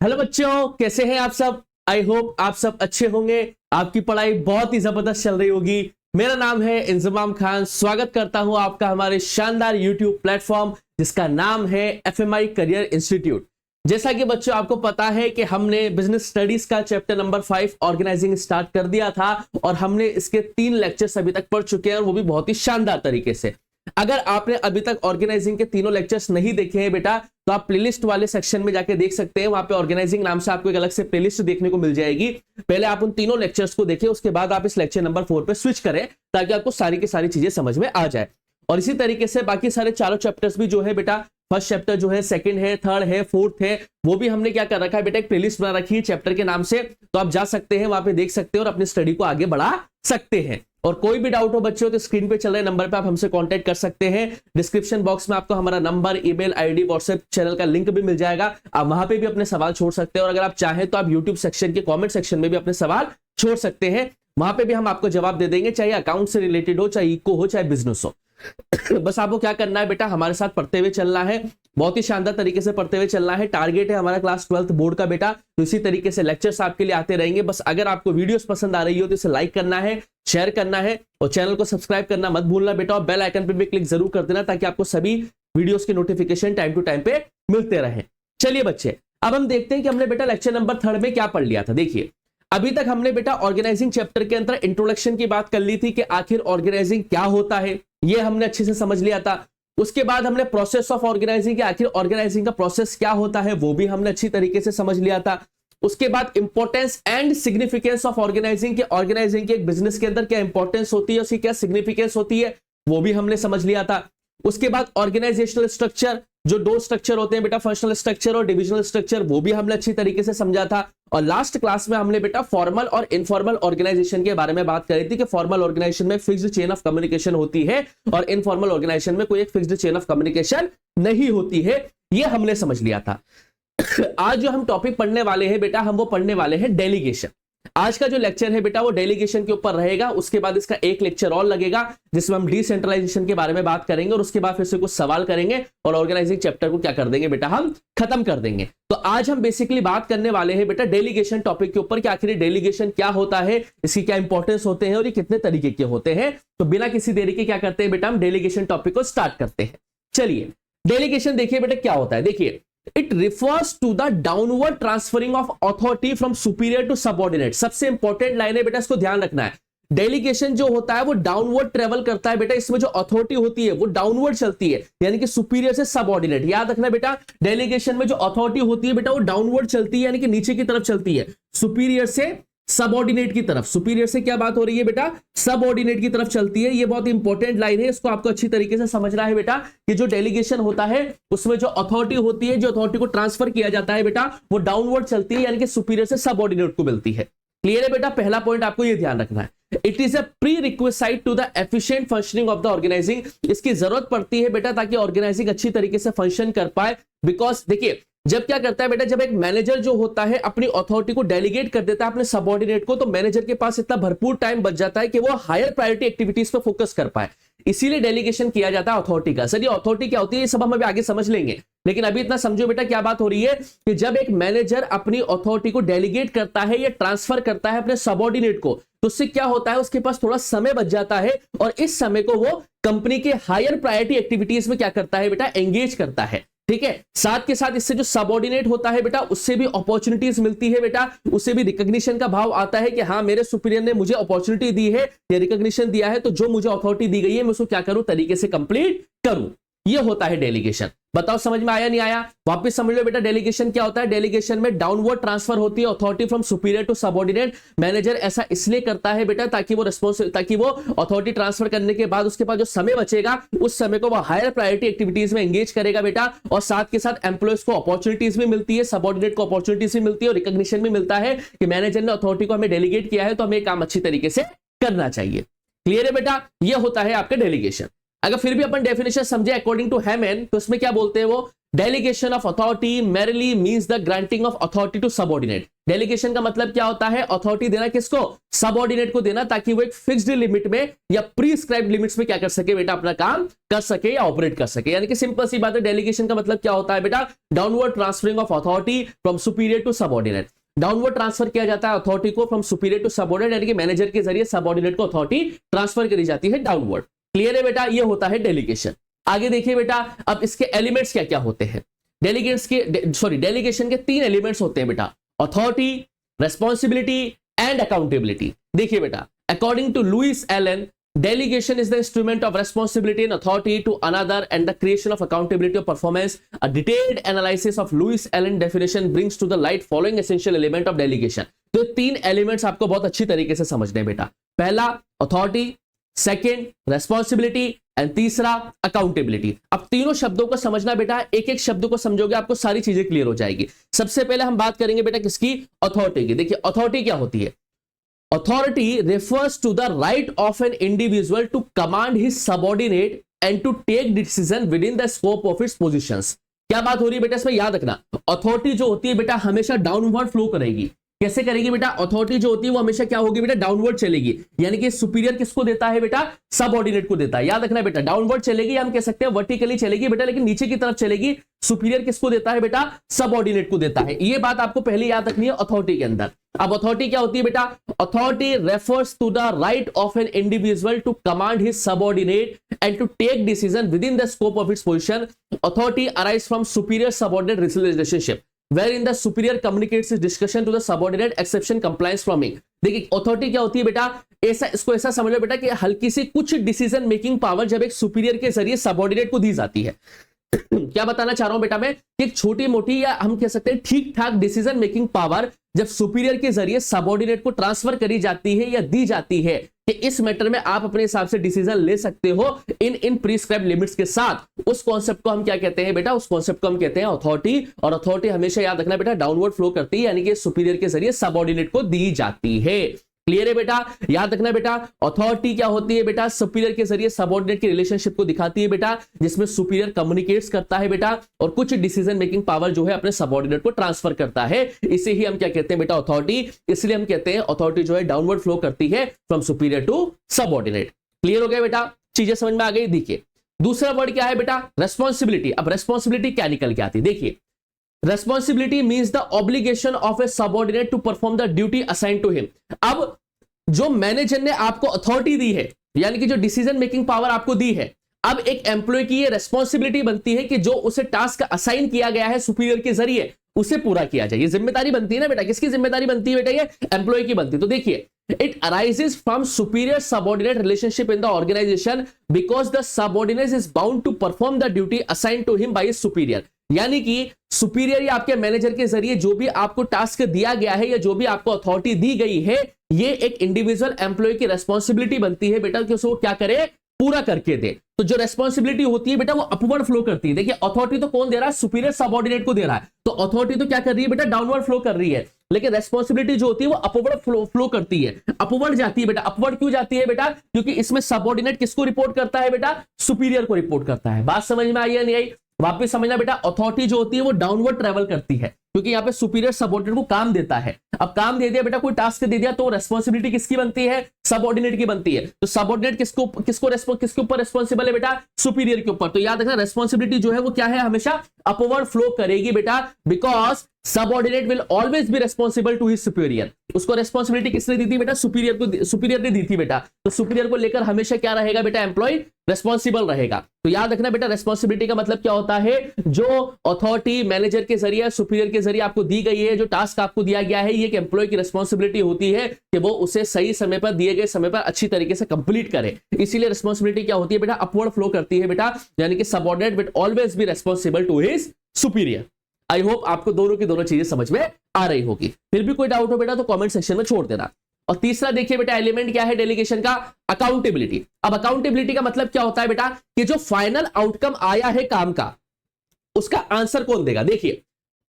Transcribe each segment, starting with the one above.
Hello बच्चों, कैसे हैं आप सब। आई होप आप सब अच्छे होंगे। आपकी पढ़ाई बहुत ही जबरदस्त चल रही होगी। मेरा नाम है इंजमाम खान। स्वागत करता हूं आपका हमारे शानदार यूट्यूब प्लेटफॉर्म जिसका नाम है एफएमआई करियर इंस्टीट्यूट। जैसा कि बच्चों आपको पता है कि हमने बिजनेस स्टडीज का चैप्टर नंबर 5 ऑर्गेनाइजिंग स्टार्ट कर दिया था और हमने इसके 3 लेक्चर्स अभी तक पढ़ चुके हैं और वो भी बहुत ही शानदार तरीके से। अगर आपने अभी तक ऑर्गेनाइजिंग के तीनों लेक्चर्स नहीं देखे हैं बेटा, तो आप प्लेलिस्ट वाले सेक्शन में जाके देख सकते हैं। वहां पे ऑर्गेनाइजिंग नाम से आपको एक अलग से प्लेलिस्ट देखने को मिल जाएगी। पहले आप उन तीनों लेक्चर्स को देखें, उसके बाद आप इस लेक्चर नंबर 4 पे स्विच करें ताकि आपको सारी की सारी चीजें समझ में आ जाए। और इसी तरीके से बाकी सारे चारों चैप्टर्स भी जो है बेटा, फर्स्ट चैप्टर जो है, सेकंड है, थर्ड है, फोर्थ है, वो भी हमने क्या कर रखा है बेटा, एक प्लेलिस्ट बना रखी है चैप्टर के नाम से। तो आप जा सकते हैं, वहां पे देख सकते हैं और अपनी स्टडी को आगे बढ़ा सकते हैं। और कोई भी डाउट हो बच्चों तो स्क्रीन पे चल रहे नंबर पे आप हमसे कांटेक्ट कर सकते हैं। डिस्क्रिप्शन बॉक्स में आपको हमारा number, email ID, WhatsApp channel का लिंक भी मिल जाएगा। आप वहां पे भी अपने सवाल छोड़ सकते हैं और अगर आप चाहें तो आप यूट्यूब सेक्शन के कमेंट सेक्शन में भी अपने सवाल छोड़ सकते हैं। वहां पे भी हम आपको जवाब दे देंगे, चाहे अकाउंट से रिलेटेड हो, चाहे इको हो, चाहे बिजनेस हो। बस आपको क्या करना है बेटा, हमारे साथ पढ़ते हुए चलना है, बहुत ही शानदार तरीके से पढ़ते हुए चलना है। टारगेट है हमारा क्लास 12th बोर्ड का बेटा, तो इसी तरीके से लेक्चर्स आपके लिए आते रहेंगे। बस अगर आपको वीडियोस पसंद आ रही हो तो इसे लाइक करना है, शेयर करना है और चैनल को सब्सक्राइब करना मत भूलना बेटा। और बेल आइकन पे भी क्लिक जरूर कर देना ताकि आपको सभी वीडियोस के नोटिफिकेशन टाइम टू टाइम पे मिलते रहे। चलिए बच्चे, अब हम देखते हैं कि हमने बेटा लेक्चर नंबर 3 में क्या पढ़ लिया था। देखिए, अभी तक हमने बेटा ऑर्गेनाइजिंग चैप्टर के अंदर इंट्रोडक्शन की बात कर ली थी कि आखिर ऑर्गेनाइजिंग क्या होता है, ये हमने अच्छे से समझ लिया था। उसके बाद हमने प्रोसेस ऑफ ऑर्गेनाइजिंग कि आखिर ऑर्गेनाइजिंग का प्रोसेस क्या होता है, वो भी हमने अच्छी तरीके से समझ लिया था। उसके बाद importance and significance of organising के ऑर्गेनाइजिंग के एक बिजनेस के अंदर क्या इंपॉर्टेंस होती है, उसकी क्या सिग्निफिकेंस होती है, वो भी हमने समझ लिया था। उसके बाद ऑर्गेनाइजेशनल स्ट्रक्चर, जो 2 स्ट्रक्चर होते हैं बेटा, फंक्शनल स्ट्रक्चर और डिविजनल स्ट्रक्चर, वो भी हमने अच्छी तरीके से समझा था। और लास्ट क्लास में हमने बेटा फॉर्मल और इनफॉर्मल ऑर्गेनाइजेशन के बारे में बात करी थी कि फॉर्मल ऑर्गेनाइजेशन में फिक्स्ड चेन ऑफ कम्युनिकेशन होती है और इनफॉर्मल ऑर्गेनाइजेशन में कोई एक फिक्स्ड चेन ऑफ कम्युनिकेशन नहीं होती है। ये हमने समझ लिया था। आज जो हम टॉपिक पढ़ने वाले हैं बेटा, हम वो पढ़ने वाले हैं डेलीगेशन। आज का जो लेक्चर है बेटा वो डेलीगेशन के ऊपर रहेगा। उसके बाद इसका एक लेक्चर और लगेगा जिसमें हम डिसेंट्रलाइजेशन के बारे में बात करेंगे और उसके बाद फिर से कुछ सवाल करेंगे और ऑर्गेनाइजिंग चैप्टर को क्या कर देंगे बेटा, हम खत्म कर देंगे। तो आज हम बेसिकली बात करने वाले हैं बेटा डेलीगेशन टॉपिक के ऊपर कि आखिर डेलीगेशन क्या होता है, इसकी क्या इंपॉर्टेंस होते हैं और ये कितने तरीके के होते हैं। तो बिना किसी देरी के क्या करते हैं बेटा, हम डेलीगेशन टॉपिक को स्टार्ट करते हैं। चलिए, डेलीगेशन देखिए बेटा क्या होता है। देखिए, It refers to the downward transferring of authority from superior to subordinate। सबसे इंपॉर्टेंट लाइन है बेटा, इसको ध्यान रखना है। डेलीगेशन जो होता है वो डाउनवर्ड ट्रेवल करता है बेटा। इसमें जो अथॉरिटी होती है वो डाउनवर्ड चलती है, यानी कि सुपीरियर से सबऑर्डिनेट। याद रखना बेटा, डेलीगेशन में जो अथॉरिटी होती है बेटा वो डाउनवर्ड चलती है, यानी कि नीचे की तरफ चलती है, सुपीरियर से सबऑर्डिनेट की तरफ। सुपीरियर से क्या बात हो रही है बेटा, सबऑर्डिनेट की तरफ चलती है। ये बहुत इंपॉर्टेंट लाइन है, इसको आपको अच्छी तरीके से समझना है बेटा कि जो डेलीगेशन होता है उसमें जो अथॉरिटी होती है, जो अथॉरिटी को ट्रांसफर किया जाता है बेटा, वो डाउनवर्ड चलती है, यानी कि सुपीरियर से सबऑर्डिनेट को मिलती है। क्लियर है बेटा, पहला पॉइंट आपको ये ध्यान रखना है। It is a prerequisite to the efficient functioning of the organising. इसकी जरूरत पड़ती है बेटा ताकि ऑर्गेनाइजिंग अच्छी तरीके से फंक्शन कर पाए। बिकॉज देखिए, जब क्या करता है बेटा, जब एक मैनेजर जो होता है अपनी अथॉरिटी को डेलीगेट कर देता है अपने सबऑर्डिनेट को, तो मैनेजर के पास इतना भरपूर टाइम बच जाता है कि वो हायर प्रायोरिटी एक्टिविटीज पे फोकस कर पाए। इसीलिए डेलीगेशन किया जाता है अथॉरिटी का। सर ये अथॉरिटी क्या होती है, ये सब हम अभी आगे समझ लेंगे, लेकिन अभी इतना समझो बेटा क्या बात हो रही है कि जब एक मैनेजर अपनी अथॉरिटी को डेलीगेट करता है या ट्रांसफर करता है अपने सबऑर्डिनेट को, तो उससे क्या होता है, उसके पास थोड़ा समय बच जाता है और इस समय को वो कंपनी के हायर प्रायोरिटी एक्टिविटीज में क्या करता है बेटा, एंगेज करता है। ठीक है, साथ के साथ इससे जो सबऑर्डिनेट होता है बेटा, उससे भी अपॉर्चुनिटीज मिलती है बेटा, उससे भी रिकॉग्निशन का भाव आता है कि हाँ मेरे सुपीरियर ने मुझे अपॉर्चुनिटी दी है या रिकॉग्निशन दिया है, तो जो मुझे अथॉरिटी दी गई है मैं उसको क्या करूं, तरीके से कंप्लीट करूं। ये होता है डेलीगेशन। बताओ समझ में आया नहीं आया, वापस समझ लो बेटा डेलीगेशन क्या होता है। डेलीगेशन में डाउनवर्ड ट्रांसफर होती है authority from superior to subordinate. Manager ऐसा इसलिए करता है बेटा ताकि वो अथॉरिटी ट्रांसफर करने के बाद उसके पास जो समय बचेगा उस समय को वो हायर प्रायोरिटी एक्टिविटीज में एंगेज करेगा बेटा, और साथ के साथ एम्प्लॉयज को अपॉर्चुनिटीज भी मिलती है, सबऑर्डिनेट को अपॉर्चुनिटीज भी मिलती है और रिकॉग्निशन भी मिलता है कि मैनेजर ने अथॉरिटी को हमें डेलीगेट किया है तो हमें काम अच्छी तरीके से करना चाहिए। क्लियर है बेटा, ये होता है आपका डेलीगेशन। अगर फिर भी अपन डेफिनेशन समझे अकॉर्डिंग टू हैमन, तो इसमें क्या बोलते हैं वो, delegation of authority merely means the granting of authority to subordinate. डेलीगेशन का मतलब क्या होता है? अथॉरिटी देना किसको? सबऑर्डिनेट को देना, ताकि वो एक फिक्स्ड लिमिट में या प्रीस्क्राइब्ड लिमिट्स में क्या कर सके बेटा? अपना काम कर सके या ऑपरेट कर सके। यानी कि सिंपल सी बात है, डेलीगेशन का मतलब क्या होता है बेटा? Downward transferring of authority from superior to subordinate. Downward transfer किया जाता है अथॉरिटी को फ्रॉम सुपीरियर टू सबऑर्डिनेट, यानी कि मैनेजर के जरिए सबऑर्डिनेट को अथॉरिटी ट्रांसफर करी जाती है डाउनवर्ड। क्लियर है बेटा? ये होता है डेलीगेशन। आगे देखिए बेटा, अब इसके एलिमेंट्स क्या क्या होते हैं। डेलीगेशन के 3 एलिमेंट्स होते हैं बेटा, अथॉरिटी, रेस्पॉन्सिबिलिटी एंड अकाउंटेबिलिटी। देखिए बेटा, according to Louis Allen, delegation is the instrument of responsibility and authority to another and the creation of accountability of performance. A detailed analysis of Lewis Allen definition brings to the light following essential element of delegation. तो 3 elements आपको बहुत अच्छी तरीके से समझने बेटा। पहला authority, second responsibility and तीसरा अकाउंटेबिलिटी। अब तीनों शब्दों को समझना बेटा, एक एक शब्द को समझोगे आपको सारी चीजें क्लियर हो जाएगी। सबसे पहले हम बात करेंगे बेटा किसकी? अथॉरिटी की। देखिए अथॉरिटी क्या होती है? Authority refers to the right of an individual to command his subordinate and to take decision within the scope of its positions. क्या बात हो रही है बेटा इसमें? याद रखना, अथॉरिटी जो होती है बेटा हमेशा डाउनवर्ड फ्लो करेगी। कैसे करेगी बेटा? अथॉरिटी जो होती है वो हमेशा क्या होगी बेटा? डाउनवर्ड चलेगी। यानी कि सुपीरियर किसको देता है बेटा? सबऑर्डिनेट को देता है। याद रखना बेटा, डाउनवर्ड चलेगी, हम कह सकते हैं वर्टिकली चलेगी बेटा, लेकिन नीचे की तरफ चलेगी। सुपीरियर किसको देता है बेटा? सबऑर्डिनेट को देता है। ये बात आपको पहले याद रखनी है अथॉरिटी के अंदर। अब अथॉरिटी क्या होती है बेटा? Authority refers to the right of an individual to command his subordinate and to take decision within the scope of its position. Authority arise from superior subordinate relationship wherein the superior communicates his discussion to the subordinate exception compliance from it. देखिए authority क्या होती है बेटा? इसको ऐसा समझ लो बेटा कि हल्की सी कुछ डिसीजन मेकिंग पावर जब एक सुपीरियर के जरिए सबऑर्डिनेट को दी जाती है। क्या बताना चाह रहा हूं बेटा मैं? एक छोटी मोटी या हम कह सकते हैं ठीक ठाक डिसीजन मेकिंग पावर जब सुपीरियर के जरिए सबऑर्डिनेट को ट्रांसफर करी जाती है या दी जाती है कि इस मैटर में आप अपने हिसाब से डिसीजन ले सकते हो इन प्रिस्क्राइब्ड लिमिट्स के साथ, उस कॉन्सेप्ट को हम क्या कहते हैं बेटा? उस कॉन्सेप्ट को हम कहते हैं अथॉरिटी। और अथॉरिटी हमेशा याद रखना बेटा डाउनवर्ड फ्लो करती है, यानी कि सुपीरियर के जरिए सबऑर्डिनेट को दी जाती है। क्लियर है बेटा? याद रखना बेटा, अथॉरिटी क्या होती है बेटा? सुपीरियर के जरिए सबऑर्डिनेट की रिलेशनशिप को दिखाती है बेटा, जिसमें सुपीरियर कम्युनिकेट्स करता है बेटा और कुछ डिसीजन मेकिंग पावर जो है अपने सबऑर्डिनेट को ट्रांसफर करता है। इसे ही हम क्या कहते हैं बेटा? अथॉरिटी। इसलिए हम कहते हैं अथॉरिटी जो है डाउनवर्ड फ्लो करती है from superior to subordinate. Clear हो गया बेटा? चीजें समझ में आ गई? देखिए दूसरा वर्ड क्या है बेटा? रेस्पॉन्सिबिलिटी। अब रेस्पॉन्सिबिलिटी क्या निकल के आती है? देखिए Responsibility means the obligation of a subordinate to perform the duty assigned to him. अब जो मैनेजर ने आपको अथॉरिटी दी है, यानी कि जो डिसीजन मेकिंग पावर आपको दी है, अब एक एम्प्लॉय की ये रेस्पॉन्सिबिलिटी बनती है कि जो उसे टास्क असाइन किया गया है सुपीरियर के जरिए उसे पूरा किया जाए। ये जिम्मेदारी बनती है ना बेटा? किसकी जिम्मेदारी बनती है बेटा? ये एम्प्लॉय की बनती है। तो देखिए it arises from superior subordinate relationship in the organization because the subordinate is bound to perform the duty assigned to him by his superior. यानी कि सुपीरियर या आपके मैनेजर के जरिए जो भी आपको टास्क दिया गया है या जो भी आपको अथॉरिटी दी गई है, ये एक इंडिविजुअल एम्प्लॉय की रेस्पॉन्सिबिलिटी बनती है बेटा कि उसको क्या करे? पूरा करके दे। तो जो रेस्पॉन्सिबिलिटी होती है बेटा वो अपवर्ड फ्लो करती है। देखिए अथॉरिटी तो कौन दे रहा है? सुपीरियर सबऑर्डिनेट को दे रहा है। तो अथॉरिटी तो क्या कर रही है बेटा? डाउनवर्ड फ्लो कर रही है, लेकिन रेस्पॉन्सिबिलिटी जो होती है वो अपवर्ड फ्लो करती है, अपवर्ड जाती है बेटा। अपवर्ड क्यों जाती है बेटा? क्योंकि इसमें सबऑर्डिनेट किसको रिपोर्ट करता है बेटा? सुपीरियर को रिपोर्ट करता है। बात समझ में आई या नहीं आई? वापस समझना बेटा, अथॉरिटी जो होती है वो डाउनवर्ड ट्रेवल करती है क्योंकि यहाँ पे सुपीरियर सबऑर्डिनेट को काम देता है। अब काम दे दिया बेटा, कोई टास्क दे दिया तो रेस्पॉन्सिबिलिटी किसकी बनती है? सबऑर्डिनेट की बनती है। तो सबऑर्डिनेट किसके ऊपर रेस्पॉन्सिबल है बेटा? सुपीरियर के ऊपर। तो याद रखना रेस्पॉन्सिबिलिटी जो है वो क्या है? हमेशा अपवर्ड फ्लो करेगी बेटा, because subordinate will always be responsible to his superior. उसको रेस्पॉन्सिबिलिटी किसने दी थी बेटा? सुपीरियर ने दी थी बेटा। तो सुपीरियर को लेकर हमेशा क्या रहेगा बेटा? एम्प्लॉय रेस्पॉन्सिबल रहेगा। तो याद रखना बेटा रेस्पॉन्सिबिलिटी का मतलब क्या होता है? जो अथॉरिटी मैनेजर के जरिए सुपीरियर के जरिए आपको दी गई है, जो टास्क आपको दिया गया है, ये एक एम्प्लॉय की रेस्पॉन्सिबिलिटी होती है कि वो उसे सही समय पर दिए गए समय पर अच्छी तरीके से कंप्लीट करे। इसीलिए रेस्पॉन्सिबिलिटी क्या होती है बेटा? अपवर्ड फ्लो करती है बेटा, यानी कि subordinate will always be responsible to his superior. I hope आपको दोनों की दोनों चीजें समझ में आ रही होगी। फिर भी कोई डाउट हो बेटा तो कमेंट सेक्शन में छोड़ देना। और तीसरा देखिए बेटा एलिमेंट क्या है डेलीगेशन का? अकाउंटेबिलिटी। अब अकाउंटेबिलिटी का मतलब क्या होता है बेटा? कि जो फाइनल आउटकम आया है काम का, उसका आंसर कौन देगा? देखिए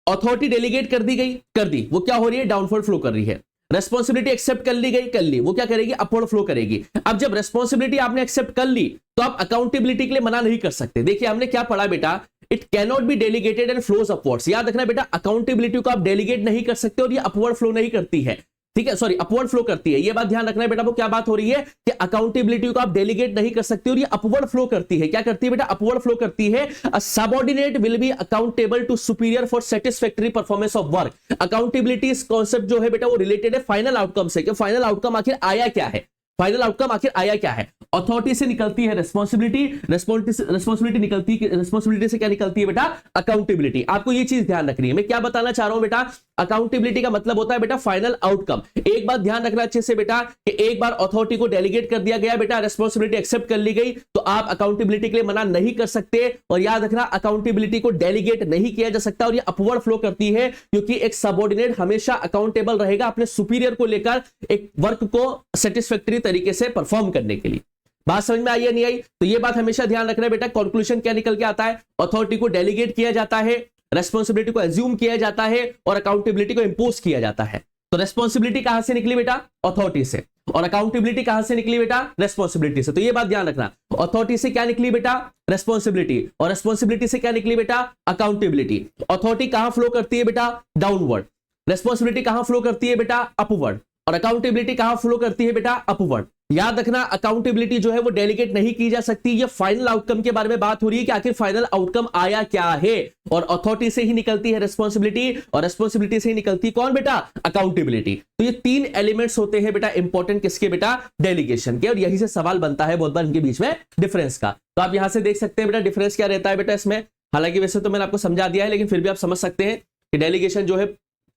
अथॉरिटी डेलीगेट कर दी गई, कर दी, वो क्या हो रही है? डाउनवर्ड फ्लो कर रही है। रेस्पॉन्सिबिलिटी एक्सेप्ट कर ली गई, कर ली, वो क्या करेगी? अपवर्ड फ्लो करेगी। अब जब रेस्पॉन्सिबिलिटी आपने एक्सेप्ट कर ली तो आप अकाउंटेबिलिटी के लिए मना नहीं कर सकते। देखिए हमने क्या पढ़ा बेटा? It cannot be delegated and flows upwards. याद रखना बेटा, अकाउंटेबिलिटी को आप डेलीगेट नहीं कर सकते और ये अपवर्ड फ्लो नहीं करती है, ठीक है, सॉरी अपवर्ड फ्लो करती है। ये बात ध्यान रखना है बेटा, वो क्या बात हो रही है कि अकाउंटेबिलिटी को आप डेलीगेट नहीं कर सकते और ये अपवर्ड फ्लो करती है। क्या करती है बेटा? अपवर्ड फ्लो करती है। A subordinate will be accountable to superior for satisfactory performance of work. Accountability इस कॉन्सेप्ट जो है बेटा वो रिलेटेड है फाइनल आउटकम से, कि फाइनल आउटकम आखिर आया क्या है, फाइनल आउटकम आखिर आया क्या है। अथॉरिटी से निकलती है रिस्पांसिबिलिटी, रिस्पांसिबिलिटी से क्या निकलती है बेटा? अकाउंटेबिलिटी। आपको ये चीज ध्यान रखनी है। मैं क्या बताना चाह रहा हूं बेटा, अकाउंटेबिलिटी का मतलब होता है बेटा फाइनल आउटकम। एक बात ध्यान रखना अच्छे से बेटा कि एक बार अथॉरिटी को डेलीगेट कर दिया गया बेटा, रिस्पांसिबिलिटी एक्सेप्ट कर ली गई, तो आप अकाउंटेबिलिटी के लिए मना नहीं कर सकते। और याद रखना, अकाउंटेबिलिटी को डेलीगेट नहीं किया जा सकता और ये अपवर्ड फ्लो करती है, क्योंकि एक सबऑर्डिनेट हमेशा अकाउंटेबल रहेगा अपने सुपीरियर को लेकर एक वर्क को सेटिस्फैक्टरी तरीके से परफॉर्म करने के लिए। बात समझ में आई या नहीं आई? तो ये बात हमेशा ध्यान रखना बेटा। कंक्लूजन क्या निकल के आता है? अथॉरिटी को डेलीगेट किया जाता है, रेस्पॉन्सिबिलिटी को एज्यूम किया जाता है और अकाउंटेबिलिटी को इंपोज किया जाता है। तो रेस्पॉन्सिबिलिटी कहां से निकली बेटा? अथॉरिटी से। और अकाउंटेबिलिटी कहां से निकली बेटा? रेस्पॉन्सिबिलिटी से। तो ये बात ध्यान रखना, अथॉरिटी से क्या निकली बेटा? रेस्पॉन्सिबिलिटी। और रेस्पॉन्सिबिलिटी से क्या निकली बेटा? अकाउंटेबिलिटी। अथॉरिटी कहां फ्लो करती है बेटा? डाउनवर्ड। रेस्पॉन्सिबिलिटी कहां फ्लो करती है बेटा? अपवर्ड। और अकाउंटेबिलिटी कहां फ्लो करती है बेटा? अपवर्ड। याद रखना, अकाउंटेबिलिटी जो है वो डेलीगेट नहीं की जा सकती। ये फाइनल आउटकम के बारे में बात हो रही है कि आखिर फाइनल आउटकम आया क्या है। और अथॉरिटी से ही निकलती है रिस्पांसिबिलिटी, और रिस्पांसिबिलिटी से ही निकलती कौन बेटा? अकाउंटेबिलिटी। तो ये तीन एलिमेंट्स होते हैं बेटा इंपॉर्टेंट, किसके बेटा? डेलीगेशन के। और यही से सवाल बनता है बहुत बार इनके बीच में डिफरेंस का। तो आप यहां से देख सकते हैं बेटा डिफरेंस क्या रहता है बेटा इसमें। हालांकि वैसे तो मैंने आपको समझा दिया है, लेकिन फिर भी आप समझ सकते हैं कि डेलीगेशन जो है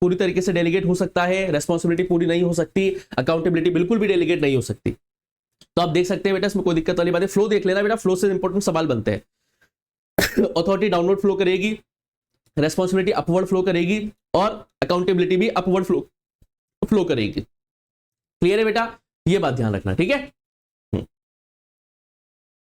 पूरी तरीके से डेलीगेट हो सकता है, रेस्पॉन्सिबिलिटी पूरी नहीं हो सकती, अकाउंटेबिलिटी बिल्कुल भी डेलीगेट नहीं हो सकती। तो आप देख सकते हैं बेटा, इसमें कोई दिक्कत वाली बात है। फ्लो देख लेना बेटा, फ्लो से इंपॉर्टेंट सवाल बनते हैं। अथॉरिटी डाउनवर्ड फ्लो करेगी, रेस्पॉन्सिबिलिटी अपवर्ड फ्लो करेगी और अकाउंटेबिलिटी भी अपवर्ड फ्लो करेगी। क्लियर है बेटा? ये बात ध्यान रखना, ठीक है।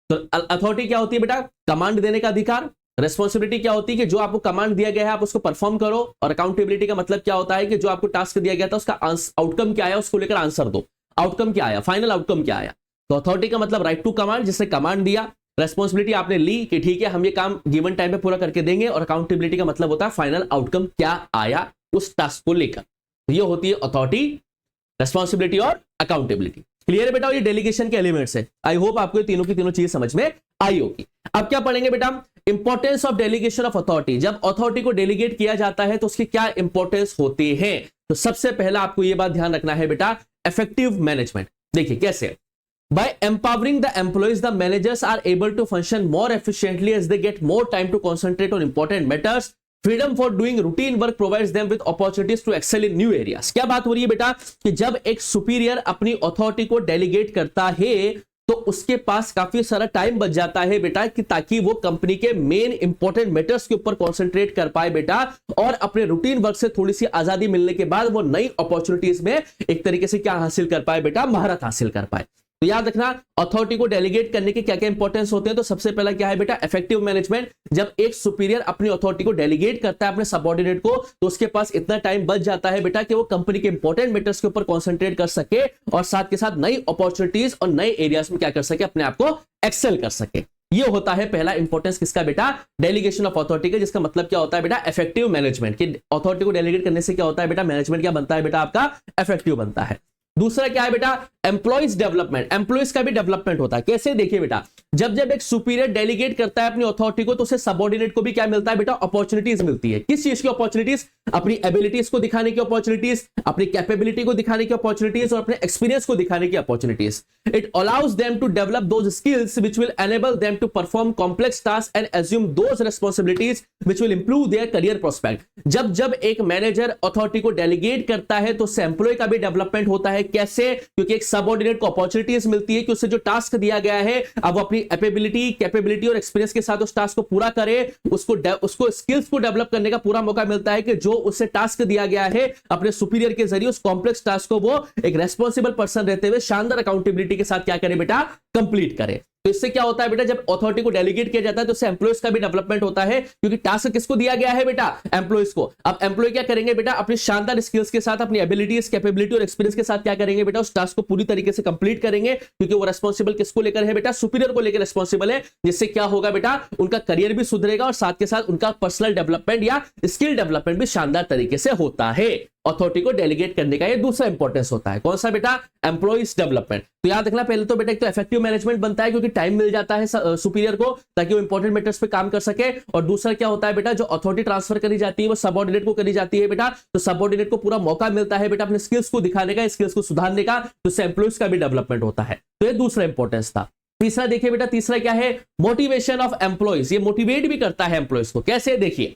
तो अथॉरिटी क्या होती है बेटा? कमांड देने का अधिकार। रेस्पॉन्सिबिलिटी क्या होती है कि जो आपको कमांड दिया गया है आप उसको परफॉर्म करो। और अकाउंटेबिलिटी का मतलब क्या होता है कि जो आपको टास्क दिया गया था उसका आउटकम क्या आया उसको लेकर आंसर दो। आउटकम क्या आया, फाइनल आउटकम क्या आया। तो अथॉरिटी का मतलब राइट टू कमांड, जिसने कमांड दिया। रेस्पॉन्सिबिलिटी आपने ली कि ठीक है हम ये काम गिवन टाइम पे पूरा करके देंगे। और अकाउंटेबिलिटी का मतलब होता है फाइनल आउटकम क्या आया उस टास्क को लेकर। तो ये होती है अथॉरिटी, रेस्पॉन्सिबिलिटी और अकाउंटेबिलिटी। क्लियर है बेटा? ये डेलीगेशन के एलिमेंट्स है। आई होप आपको तीनों की तीनों चीज समझ में आई होगी। अब क्या पढ़ेंगे बेटा? Importance of delegation of authority. जब अथॉरिटी को डेलीगेट किया जाता है तो उसकी क्या इंपॉर्टेंस होती है। तो सबसे पहला आपको यह बात ध्यान रखना है बेटा, इफेक्टिव मैनेजमेंट। देखिए कैसे, by empowering the employees, the managers are able to function more efficiently as they get more time to concentrate on important matters. Freedom for doing routine work provides them with opportunities to excel in new areas. क्या बात हो रही है बेटा कि जब एक superior अपनी अथॉरिटी को डेलीगेट करता है तो उसके पास काफी सारा टाइम बच जाता है बेटा, कि ताकि वो कंपनी के मेन इंपॉर्टेंट मैटर्स के ऊपर कंसंट्रेट कर पाए बेटा, और अपने रूटीन वर्क से थोड़ी सी आजादी मिलने के बाद वो नई अपॉर्चुनिटीज में एक तरीके से क्या हासिल कर पाए बेटा? महारत हासिल कर पाए। तो याद रखना, अथॉरिटी को डेलीगेट करने के क्या क्या इंपॉर्टेंस होते हैं। तो सबसे पहला क्या है बेटा? Effective management. जब एक सुपीरियर अपनी अथॉरिटी को डेलीगेट करता है अपने सबऑर्डिनेट को, तो उसके पास इतना टाइम बच जाता है बेटा कि वो कंपनी के इंपॉर्टेंट मैटर्स के ऊपर कंसंट्रेट कर सके और साथ के साथ नई अपॉर्चुनिटीज और नए एरियाज में क्या कर सके? अपने आप को एक्सेल कर सके। ये होता है पहला इंपॉर्टेंस किसका बेटा? डेलीगेशन ऑफ अथॉरिटी का, जिसका मतलब क्या होता है बेटा? Effective management. कि अथॉरिटी को डेलीगेट करने से क्या होता है बेटा? मैनेजमेंट क्या बनता है बेटा? आपका इफेक्टिव बनता है। दूसरा क्या है बेटा? Employees development. एम्प्लॉइज का भी डेवलपमेंट होता है। कैसे? देखिए बेटा, जब एक सुपीरियर डेलीगेट करता है अपनी अथॉरिटी को, तो उसे सबऑर्डिनेट को भी क्या मिलता है बेटा? अपॉर्चुनिटीज मिलती है। किस चीज की अपॉर्चुनिटीज? अपनी एबिलिटीज को दिखाने की अपॉर्चुनिटीज, अपनी कैपेबिलिटी को दिखाने की अपॉर्चुनिटीज और अपने एक्सपीरियंस को दिखाने की opportunities. It allows them to develop those skills which will enable them to perform complex task and assume those responsibilities which will improve their career prospect. जब एक मैनेजर अथॉरिटी को डेलीगेट करता है तो उससे एम्प्लॉय का भी डेवलपमेंट होता है। कैसे? क्योंकि एक सबऑर्डिनेट को अपॉर्चुनिटीज मिलती है कि उससे जो टास्क दिया गया है अब वो अपनी एबिलिटी, कैपेबिलिटी और एक्सपीरियंस के साथ उस टास्क को पूरा करे। उसको स्किल्स को डेवलप करने का पूरा मौका मिलता है कि जो उससे टास्क दिया गया है अपने सुपीरियर के जरिए उस कॉम्प्लेक्स टास्क को वो एक रेस्पॉन्सिबल पर्सन रहते हुए शानदार अकाउंटेबिलिटी के साथ क्या करे बेटा? कंप्लीट करे। तो इससे क्या होता है बेटा, जब अथॉरिटी को डेलीगेट किया जाता है तो इससे एम्प्लॉयज का भी डेवलपमेंट होता है, क्योंकि टास्क किसको दिया गया है बेटा, एम्प्लॉयज को। अब एम्प्लॉय क्या करेंगे बेटा, अपनी शानदार स्किल्स के साथ, अपनी एबिलिटीज, कैपेबिलिटी और एक्सपीरियंस के साथ क्या करेंगे बेटा, उस टास्क को पूरी तरीके से कंप्लीट करेंगे, क्योंकि वो रेस्पॉन्सिबल किसको लेकर है बेटा, सुपीरियर को लेकर रेस्पॉन्सिबल है। जिससे क्या होगा बेटा, उनका करियर भी सुधरेगा और साथ के साथ उनका पर्सनल डेवलपमेंट या स्किल डेवलपमेंट भी शानदार तरीके से होता है। अथॉरिटी को डेलीगेट करने का ये दूसरा इंपॉर्टेंस होता है। कौन सा बेटा, एम्प्लॉइज डेवलपमेंट। तो याद रखना, पहले तो बेटा एक तो इफेक्टिव मैनेजमेंट बनता है, क्योंकि टाइम मिल जाता है सुपीरियर को ताकि वो इंपॉर्टेंट मैटर्स पे काम कर सके। और दूसरा क्या होता है बेटा, जो अथॉरिटी ट्रांसफर करी जाती है वो सबऑर्डिनेट को करी जाती है बेटा, तो सबऑर्डिनेट को पूरा मौका मिलता है बेटा अपने स्किल्स को दिखाने का, स्किल्स को सुधारने का, तो उससे एम्प्लॉइज का भी डेवलपमेंट होता है। तो ये दूसरा इंपॉर्टेंस था। तीसरा देखिए बेटा, तीसरा क्या है, मोटिवेशन ऑफ एम्प्लॉइज। ये मोटिवेट भी करता है एम्प्लॉइज को। कैसे, देखिए,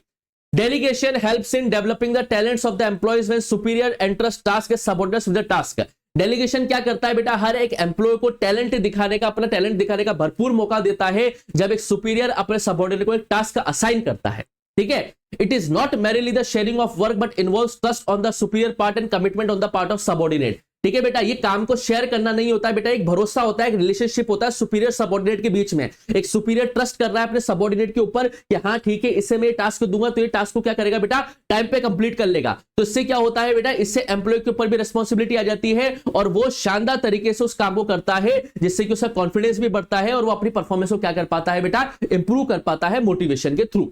delegation helps in developing the talents of the employees when superior entrust task as subordinates with the task। Delegation क्या करता है बेटा, हर एक एम्प्लॉय को टैलेंट दिखाने का, अपना टैलेंट दिखाने का भरपूर मौका देता है जब एक सुपीरियर अपने सबऑर्डिनेट को एक टास्क असाइन करता है। ठीक है, it is not merrily the sharing of work but involves trust on the superior part and commitment on the part of subordinate. ठीक है बेटा, ये काम को शेयर करना नहीं होता है बेटा, एक भरोसा होता है, एक रिलेशनशिप होता है सुपीरियर सबऑर्डिनेट के बीच में। एक सुपीरियर ट्रस्ट कर रहा है अपने सबऑर्डिनेट के ऊपर कि हाँ ठीक है, इससे मैं ये टास्क दूंगा तो ये टास्क को क्या करेगा बेटा, टाइम पे कंप्लीट कर लेगा। तो इससे क्या होता है बेटा, इससे एम्प्लॉय के ऊपर भी रिस्पॉन्सिबिलिटी आ जाती है और वो शानदार तरीके से उस काम को करता है, जिससे कि उसका कॉन्फिडेंस भी बढ़ता है और वो अपनी परफॉर्मेंस को क्या कर पाता है बेटा, इंप्रूव कर पाता है मोटिवेशन के थ्रू।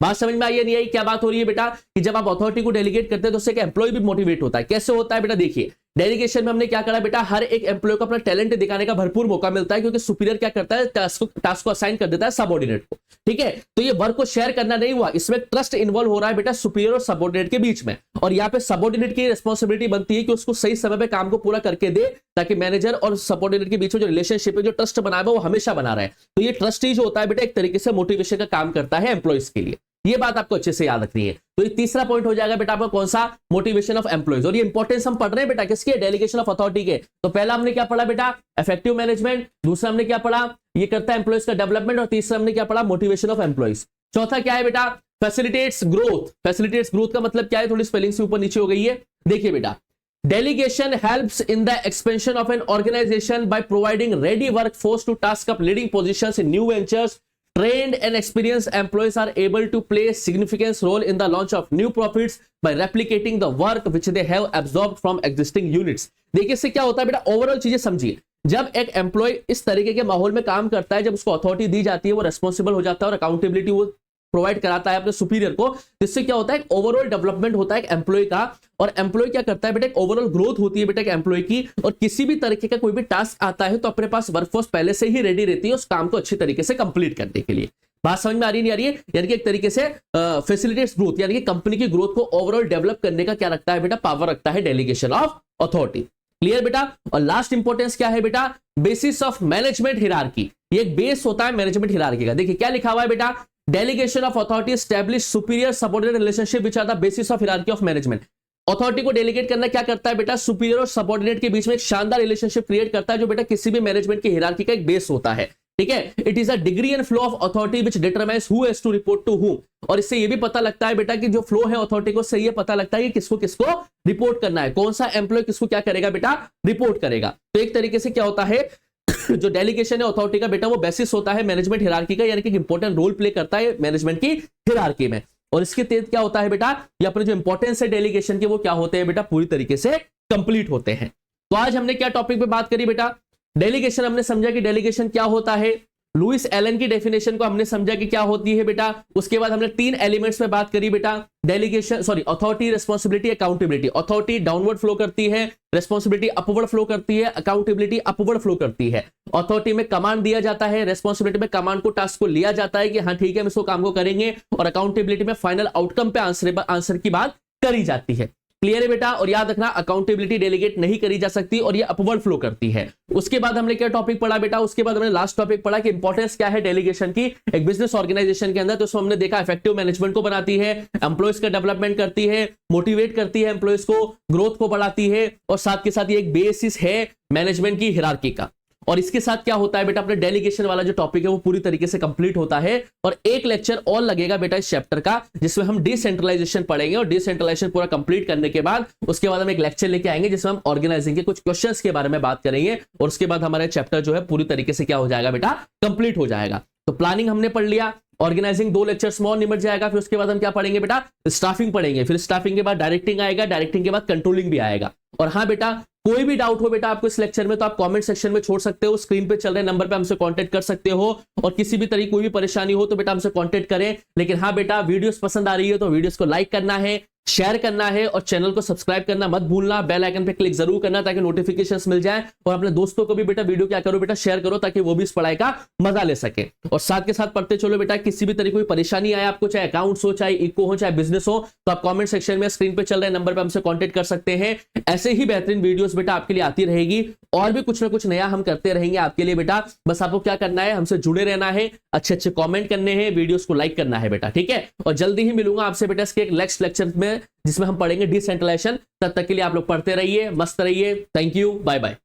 बात समझ में आई या नहीं आई? क्या बात हो रही है बेटा, कि जब आप अथॉरिटी को डेलीगेट करते हैं तो उससे एम्प्लॉय भी मोटिवेट होता है। कैसे होता है बेटा, देखिए, डेलीगेशन में हमने क्या करा बेटा, हर एक एम्प्लॉय को अपना टैलेंट दिखाने का भरपूर मौका मिलता है, क्योंकि सुपीरियर क्या करता है, टास्क को असाइन कर देता है सबऑर्डिनेट को। ठीक है, तो ये वर्क को शेयर करना नहीं हुआ, इसमें ट्रस्ट इन्वॉल्व हो रहा है बेटा सुपीरियर और सबऑर्डिनेट के बीच में। और यहाँ पे सबऑर्डिनेट की रिस्पॉन्सिबिलिटी बनती है कि उसको सही समय पे काम को पूरा करके दे, ताकि मैनेजर और सबऑर्डिनेट के बीच में जो रिलेशनशिप है, जो ट्रस्ट बना है वो हमेशा बना रहे। तो ये ट्रस्ट ही जो होता है बेटा, एक तरीके से मोटिवेशन का काम करता है एम्प्लॉइज के लिए। ये बात आपको अच्छे से याद रखनी है। तो ये तीसरा पॉइंट हो जाएगा बेटा आपका कौन सा, मोटिवेशन ऑफ एम्प्लॉइज। और ये इंपॉर्टेंस हम पढ़ रहे हैं बेटा किसके, डेलीगेशन ऑफ अथॉरिटी के। तो पहला हमने क्या पढ़ा बेटा, इफेक्टिव मैनेजमेंट। दूसरा हमने क्या पढ़ा, ये करता है एम्प्लॉइज का डेवलपमेंट। और तीसरा हमने क्या पढ़ा, मोटिवेशन ऑफ एम्प्लॉइज। चौथा क्या है बेटा, फैसिलिटेट्स ग्रोथ। फैसिलिटेट्स ग्रोथ का मतलब क्या है, थोड़ी स्पेलिंग से ऊपर नीचे हो गई है। देखिए बेटा, delegation helps in the expansion of an organization by providing ready workforce to task up leading positions in new ventures. Trained and experienced employees are able to play a significant role in the launch of new profits by replicating the work which they have absorbed from existing units। देखिए इससे क्या होता है बेटा, overall चीजें समझिए। जब एक एम्प्लॉय इस तरीके के माहौल में काम करता है, जब उसको अथॉरिटी दी जाती है, वो रेस्पॉन्सिबल हो जाता है और अकाउंटेबिलिटी वो प्रोवाइड कराता है अपने सुपीरियर को, जिससे क्या होता है, ओवरऑल डेवलपमेंट होता है एक एम्प्लॉय का। और एम्प्लॉय क्या करता है बेटा, एक ओवरऑल ग्रोथ होती है बेटा एक एम्प्लॉय की। और किसी भी तरीके का कोई भी टास्क आता है तो अपने पास वर्कफोर्स पहले से ही रेडी रहती है उस काम को अच्छी तरीके से कंप्लीट करने के लिए। बात समझ में आ रही नहीं आ रही है? यानी कि एक तरीके से फैसिलिटेट्स ग्रोथ, यानी कि कंपनी की ग्रोथ को ओवरऑल डेवलप करने का क्या रखता है बेटा, पावर रखता है डेलीगेशन ऑफ अथॉरिटी। क्लियर बेटा? और लास्ट इंपॉर्टेंस क्या है बेटा, बेसिस ऑफ मैनेजमेंट हिरार्की। ये एक बेस होता है मैनेजमेंट हिरार्की का। देखिए क्या लिखा हुआ है बेटा, delegation of authority establish superior subordinate relationship which are the basis of hierarchy of management. Authority को डेलीगेट करना क्या करता है बेटा, सुपीरियर और सबऑर्डिनेट के बीच में एक शानदार रिलेशनशिप क्रिएट करता है, जो बेटा किसी भी मैनेजमेंट की हिरार्की का एक बेस होता है। ठीक है, it is a degree and flow of authority which determines who has to report to whom. और इससे ये भी पता लगता है बेटा कि जो फ्लो है अथॉरिटी को, इससे ये पता लगता है कि किसको किसको रिपोर्ट करना है, कौन सा एम्प्लॉय किसको क्या करेगा बेटा, रिपोर्ट करेगा। तो एक तरीके से क्या होता है, जो डेलीगेशन है अथॉरिटी का बेटा, वो बेसिस होता है मैनेजमेंट हिरार्की का, यानी कि इंपॉर्टेंट रोल प्ले करता है मैनेजमेंट की हिरार्की में। और इसके तहत क्या होता है बेटा, ये अपने जो इंपॉर्टेंस है डेलीगेशन के, वो क्या होते हैं बेटा, पूरी तरीके से कंप्लीट होते हैं। तो आज हमने क्या टॉपिक पे बात करी बेटा, डेलीगेशन। हमने समझा कि डेलीगेशन क्या होता है, लुइस एलन की डेफिनेशन को हमने समझा कि क्या होती है बेटा। उसके बाद हमने 3 एलिमेंट्स पे बात करी बेटा, delegation authority, responsibility, accountability. Authority downward flow करती है, रिस्पॉन्सिबिलिटी अपवर्ड फ्लो करती है, अकाउंटेबिलिटी अपवर्ड फ्लो करती है। अथॉरिटी में कमांड दिया जाता है, रिस्पॉन्सिबिलिटी में कमांड को, टास्क को लिया जाता है कि हाँ ठीक है हम इसको काम को करेंगे, और अकाउंटेबिलिटी में फाइनल आउटकम पे आंसर की बात करी जाती है। क्लियर है बेटा? और याद रखना, अकाउंटेबिलिटी डेलीगेट नहीं करी जा सकती और ये अपवर्ड फ्लो करती है। उसके बाद हमने क्या टॉपिक पढ़ा बेटा, उसके बाद हमने लास्ट टॉपिक पढ़ा कि इंपॉर्टेंस क्या है डेलीगेशन की एक बिजनेस ऑर्गेनाइजेशन के अंदर। तो उसमें हमने देखा इफेक्टिव मैनेजमेंट को बनाती है, एम्प्लॉयज का डेवलपमेंट करती है, मोटिवेट करती है एम्प्लॉयज को, ग्रोथ को बढ़ाती है, और साथ के साथ ये एक बेसिस है मैनेजमेंट की हिरार्की का। और इसके साथ क्या होता है बेटा, अपने डेलीगेशन वाला जो टॉपिक है वो पूरी तरीके से कंप्लीट होता है। और एक लेक्चर और लगेगा बेटा इस चैप्टर का, जिसमें हम डिसेंट्रलाइजेशन पढ़ेंगे, और डिसेंट्रलाइजेशन पूरा कंप्लीट करने के बाद उसके बाद हम एक लेक्चर लेके आएंगे जिसमें हम ऑर्गेनाइजिंग के कुछ क्वेश्चंस के बारे में बात करेंगे, और उसके बाद हमारा चैप्टर जो है पूरी तरीके से क्या हो जाएगा बेटा, कंप्लीट हो जाएगा। तो प्लानिंग हमने पढ़ लिया, ऑर्गेनाइजिंग 2 लेक्चर्स में और निपट जाएगा। फिर उसके बाद हम क्या पढ़ेंगे बेटा, स्टाफिंग पढ़ेंगे, फिर स्टाफिंग के बाद डायरेक्टिंग आएगा, डायरेक्टिंग के बाद कंट्रोलिंग भी आएगा। और हाँ बेटा, कोई भी डाउट हो बेटा आपको इस लेक्चर में तो आप कमेंट सेक्शन में छोड़ सकते हो, स्क्रीन पे चल रहे नंबर पे हमसे कांटेक्ट कर सकते हो, और किसी भी तरह कोई भी परेशानी हो तो बेटा हमसे कांटेक्ट करें। लेकिन हाँ बेटा, वीडियोस पसंद आ रही है तो वीडियोस को लाइक करना है, शेयर करना है, और चैनल को सब्सक्राइब करना मत भूलना, बेल आइकन पे क्लिक जरूर करना ताकि नोटिफिकेशंस मिल जाए। और अपने दोस्तों को भी बेटा वीडियो क्या करो बेटा, शेयर करो ताकि वो भी इस पढ़ाई का मजा ले सके। और साथ के साथ पढ़ते चलो बेटा, किसी भी तरह कोई परेशानी आए आपको, चाहे अकाउंट्स हो, चाहे इको हो, चाहे बिजनेस हो, तो आप कमेंट सेक्शन में स्क्रीन पे चल रहे नंबर पे हमसे कांटेक्ट कर सकते हैं। ऐसे ही बेहतरीन वीडियोस बेटा आपके लिए आती रहेगी, और भी कुछ ना कुछ नया हम करते रहेंगे आपके लिए बेटा। बस आपको क्या करना है, हमसे जुड़े रहना है, अच्छे अच्छे कमेंट करने हैं, वीडियोस को लाइक करना है बेटा, ठीक है। और जल्दी ही मिलूंगा आपसे बेटा इसके एक नेक्स्ट लेक्चर में, जिसमें हम पढ़ेंगे डिसेंट्रलाइजेशन। तब तक के लिए आप लोग पढ़ते रहिए, मस्त रहिए। Thank you, bye bye.